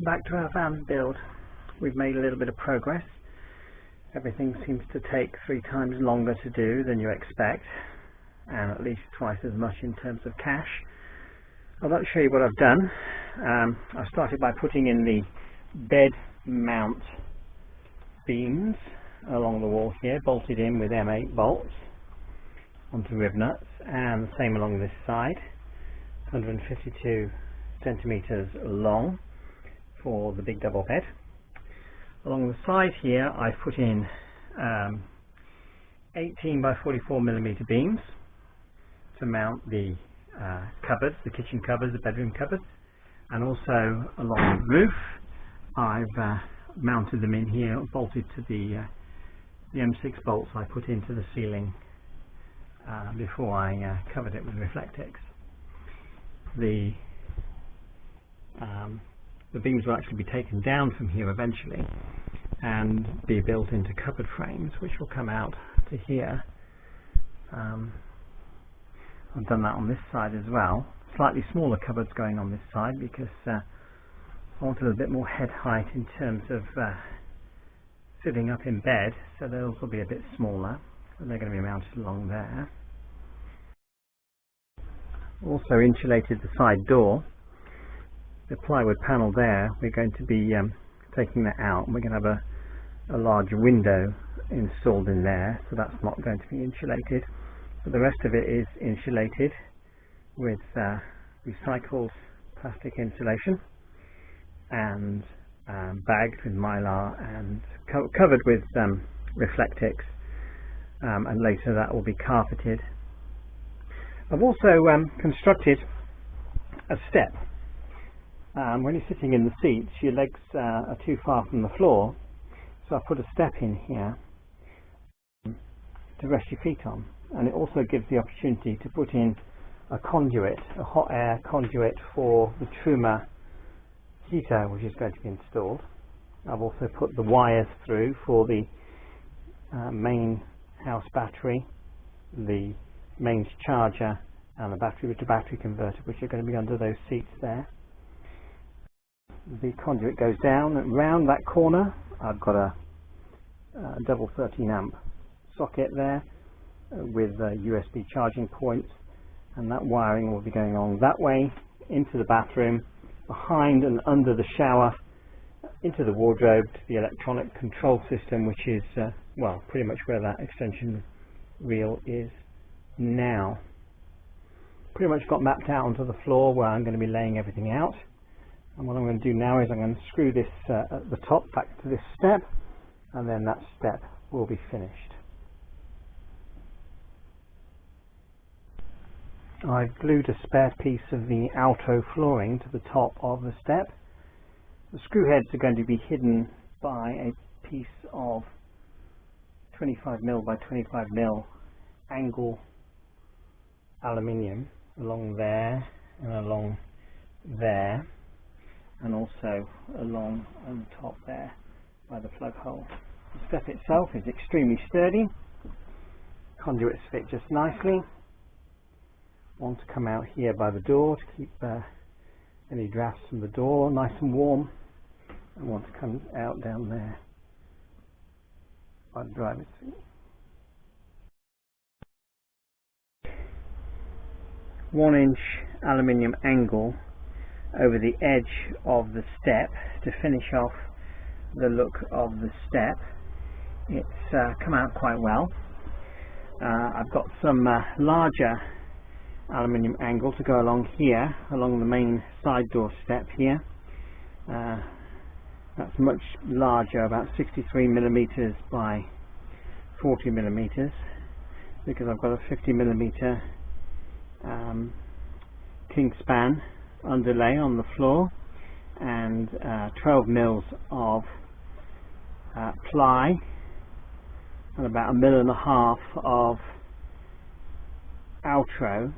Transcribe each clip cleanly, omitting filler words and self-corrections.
Welcome back to our van build. We've made a little bit of progress. Everything seems to take 3 times longer to do than you expect, and at least twice as much in terms of cash. I'd like to show you what I've done. I started by putting in the bed mount beams along the wall here, bolted in with M8 bolts onto rib nuts, and the same along this side, 152 centimeters long for the big double bed. Along the side here I've put in 18 by 44 millimeter beams to mount the cupboards, the kitchen cupboards, the bedroom cupboards, and also along the roof I've mounted them in here, bolted to the M6 bolts I put into the ceiling before I covered it with Reflectix. The beams will actually be taken down from here eventually and be built into cupboard frames, which will come out to here. I've done that on this side as well. Slightly smaller cupboards going on this side because I wanted a bit more head height in terms of sitting up in bed, so those will be a bit smaller, and they're going to be mounted along there. Also insulated the side door. The plywood panel there, we're going to be taking that out, and we're going to have a large window installed in there, so that's not going to be insulated, but the rest of it is insulated with recycled plastic insulation and bagged with mylar and covered with Reflectix, and later that will be carpeted. I've also constructed a step. When you're sitting in the seats, your legs are too far from the floor, so I put a step in here to rest your feet on, and it also gives the opportunity to put in a conduit, a hot air conduit for the Truma heater which is going to be installed. I've also put the wires through for the main house battery, the mains charger, and the battery to battery converter, which are going to be under those seats there. The conduit goes down and round that corner. I've got a double 13 amp socket there with USB charging points, and that wiring will be going along that way into the bathroom, behind and under the shower, into the wardrobe, to the electronic control system, which is well, pretty much where that extension reel is now. Pretty much got mapped out onto the floor where I'm going to be laying everything out. And what I'm going to do now is I'm going to screw this at the top back to this step, and then that step will be finished. I've glued a spare piece of the alto flooring to the top of the step. The screw heads are going to be hidden by a piece of 25mm by 25mm angle aluminium along there and along there, and also along on the top there by the plug hole. The step itself is extremely sturdy. Conduits fit just nicely. Want to come out here by the door to keep any drafts from the door nice and warm, and want to come out down there by the driver's seat. 1-inch aluminium angle over the edge of the step to finish off the look of the step. It's come out quite well. I've got some larger aluminium angle to go along here, along the main side door step here. That's much larger, about 63 millimeters by 40 millimeters, because I've got a 50 millimeter king span underlay on the floor, and 12 mils of ply, and about 1.5 mil of outro,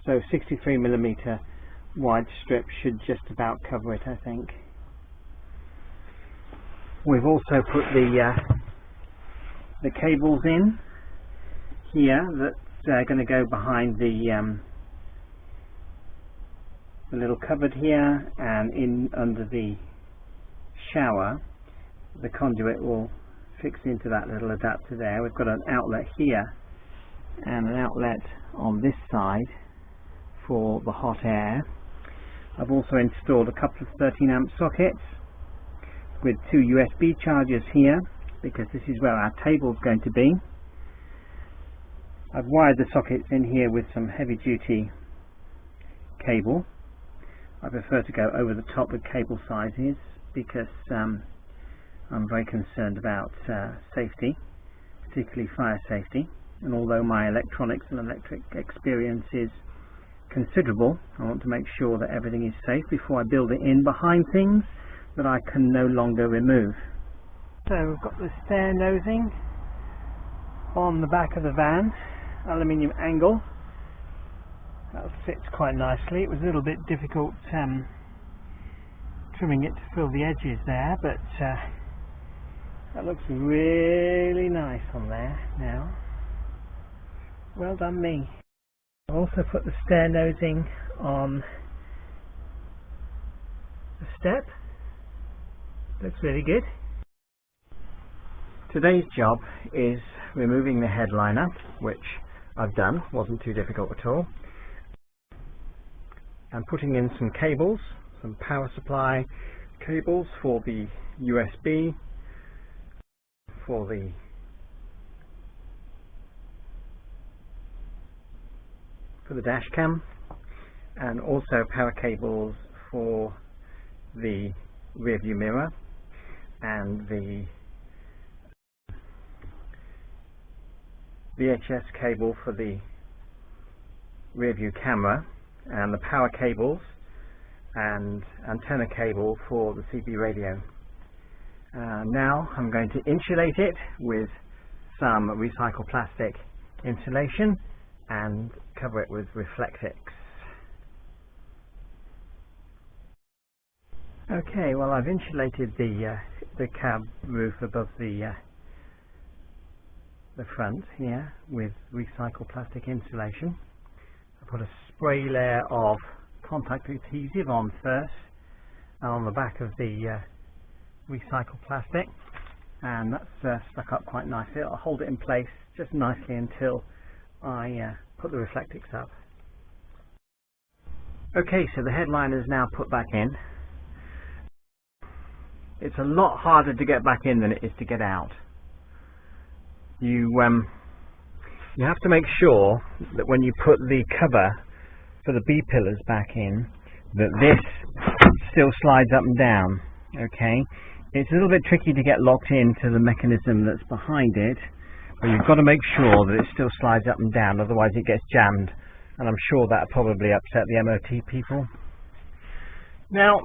so 63 millimeter wide strip should just about cover it, I think. We've also put the cables in here that are going to go behind the little cupboard here and in under the shower, the conduit will fix into that little adapter there. We've got an outlet here and an outlet on this side for the hot air. I've also installed a couple of 13 amp sockets with 2 USB chargers here, because this is where our table is going to be. I've wired the sockets in here with some heavy duty cable. I prefer to go over the top with cable sizes because I'm very concerned about safety, particularly fire safety. And although my electronics and electric experience is considerable, I want to make sure that everything is safe before I build it in behind things that I can no longer remove. So we've got the stair nosing on the back of the van, aluminium angle. That fits quite nicely. It was a little bit difficult trimming it to fill the edges there, but that looks really nice on there now. Well done me. I've also put the stair nosing on the step. Looks really good. Today's job is removing the headliner, which I've done, wasn't too difficult at all, and putting in some cables, some power supply cables for the USB, for the dash cam, and also power cables for the rear view mirror and the VHS cable for the rear view camera, and the power cables and antenna cable for the CB radio. Now I'm going to insulate it with some recycled plastic insulation and cover it with Reflectix. Okay, well, I've insulated the cab roof above the front here with recycled plastic insulation. I put a spray layer of contact adhesive on first and on the back of the recycled plastic, and that's stuck up quite nicely. It'll hold it in place just nicely until I put the Reflectix up. Okay, so the headliner is now put back in. It's a lot harder to get back in than it is to get out. You have to make sure that when you put the cover for the B-pillars back in, that this still slides up and down. Okay, it's a little bit tricky to get locked into the mechanism that's behind it, but you've got to make sure that it still slides up and down, otherwise it gets jammed, and I'm sure that'll probably upset the MOT people. Now,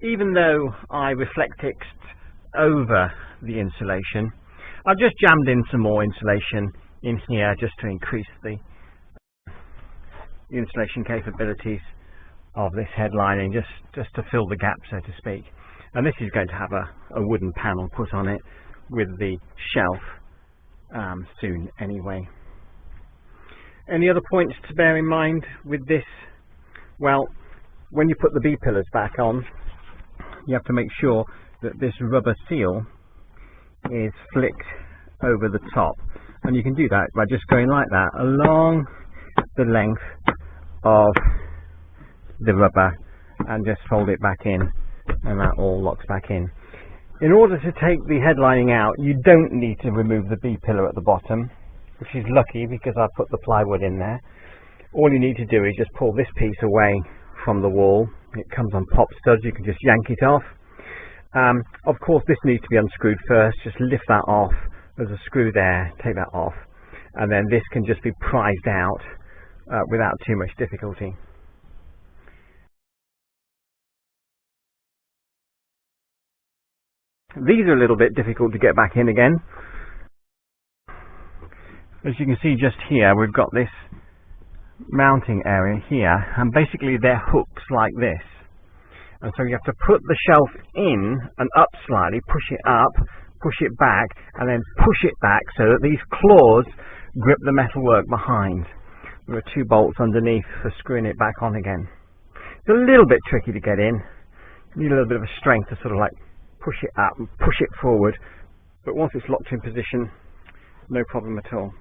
even though I Reflectixed over the insulation, I've just jammed in some more insulation in here just to increase the insulation capabilities of this headlining, just to fill the gap, so to speak. And this is going to have a wooden panel put on it with the shelf soon anyway. Any other points to bear in mind with this? Well, when you put the B-pillars back on, you have to make sure that this rubber seal is flicked over the top, and you can do that by just going like that along the length of the rubber and just fold it back in, and that all locks back in. In order to take the headlining out, you don't need to remove the B-pillar at the bottom, which is lucky because I put the plywood in there. All you need to do is just pull this piece away from the wall. It comes on pop studs, you can just yank it off. Of course, this needs to be unscrewed first. Just lift that off. There's a screw there, take that off, and then this can just be prized out without too much difficulty. These are a little bit difficult to get back in again. As you can see just here, we've got this mounting area here, and basically they're hooks like this. And so you have to put the shelf in and up slightly, push it up, push it back, and then push it back so that these claws grip the metalwork behind. There are 2 bolts underneath for screwing it back on again. It's a little bit tricky to get in. You need a little bit of a strength to sort of like push it up and push it forward, but once it's locked in position, no problem at all.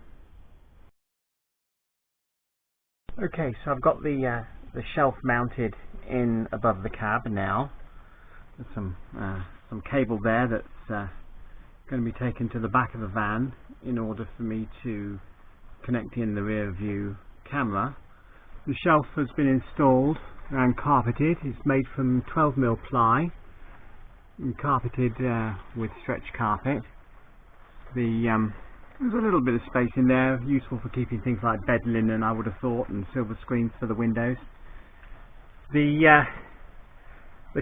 Okay, so I've got the shelf mounted in above the cab now. There's some cable there that's going to be taken to the back of the van in order for me to connect in the rear view camera. The shelf has been installed and carpeted. It's made from 12mm ply and carpeted with stretch carpet. There's a little bit of space in there, useful for keeping things like bed linen, I would have thought, and silver screens for the windows. The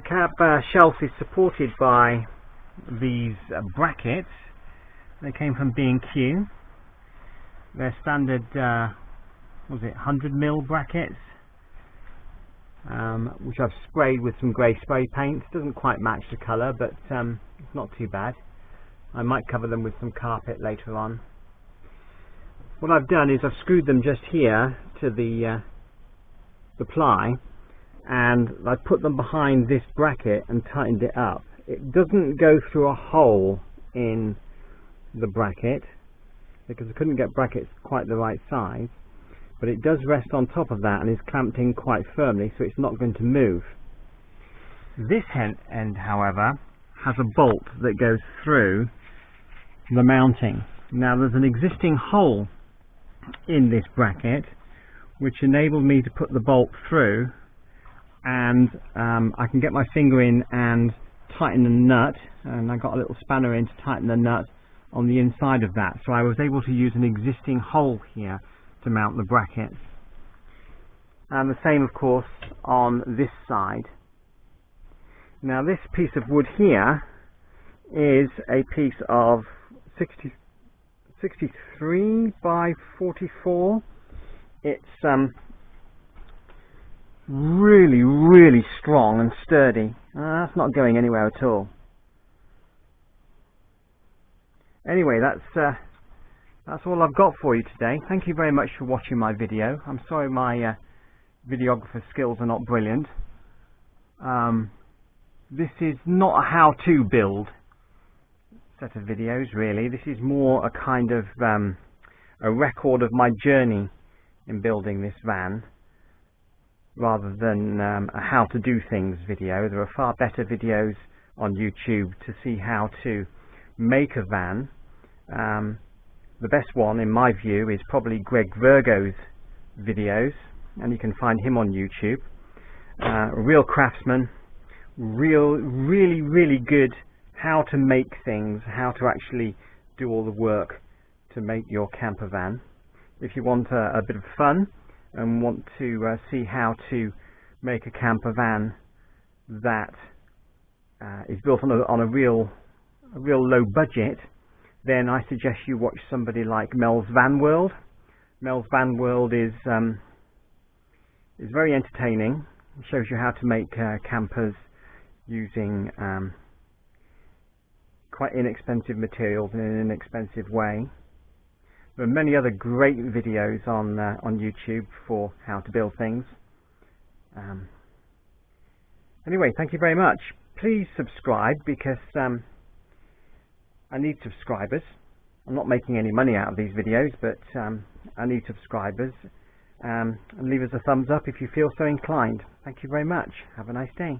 cab shelf is supported by these brackets. They came from B&Q. They're standard, 100mm brackets, which I've sprayed with some grey spray paint. Doesn't quite match the colour, but it's not too bad. I might cover them with some carpet later on. What I've done is I've screwed them just here to the ply, and I've put them behind this bracket and tightened it up. It doesn't go through a hole in the bracket because I couldn't get brackets quite the right size, but it does rest on top of that and is clamped in quite firmly, so it's not going to move. This end, however, has a bolt that goes through the mounting. Now there's an existing hole in this bracket which enabled me to put the bolt through, and I can get my finger in and tighten the nut, and I got a little spanner in to tighten the nut on the inside of that, so I was able to use an existing hole here to mount the bracket. And the same of course on this side. Now this piece of wood here is a piece of 63 by 44. It's really strong and sturdy. That's not going anywhere at all. Anyway, that's all I've got for you today. Thank you very much for watching my video. I'm sorry my videographer skills are not brilliant. This is not a how-to build set of videos, really. This is more a kind of a record of my journey in building this van, rather than a how to do things video. There are far better videos on YouTube to see how to make a van. The best one in my view is probably Greg Virgo's videos, and you can find him on YouTube. A real craftsman, really good how to make things, how to actually do all the work to make your camper van. If you want a bit of fun and want to see how to make a camper van that is built on a real low budget, then I suggest you watch somebody like Mel's Van World. Mel's Van World is very entertaining. It shows you how to make campers using quite inexpensive materials in an inexpensive way. There are many other great videos on YouTube for how to build things. Anyway, thank you very much. Please subscribe, because I need subscribers. I'm not making any money out of these videos, but I need subscribers. And leave us a thumbs up if you feel so inclined. Thank you very much. Have a nice day.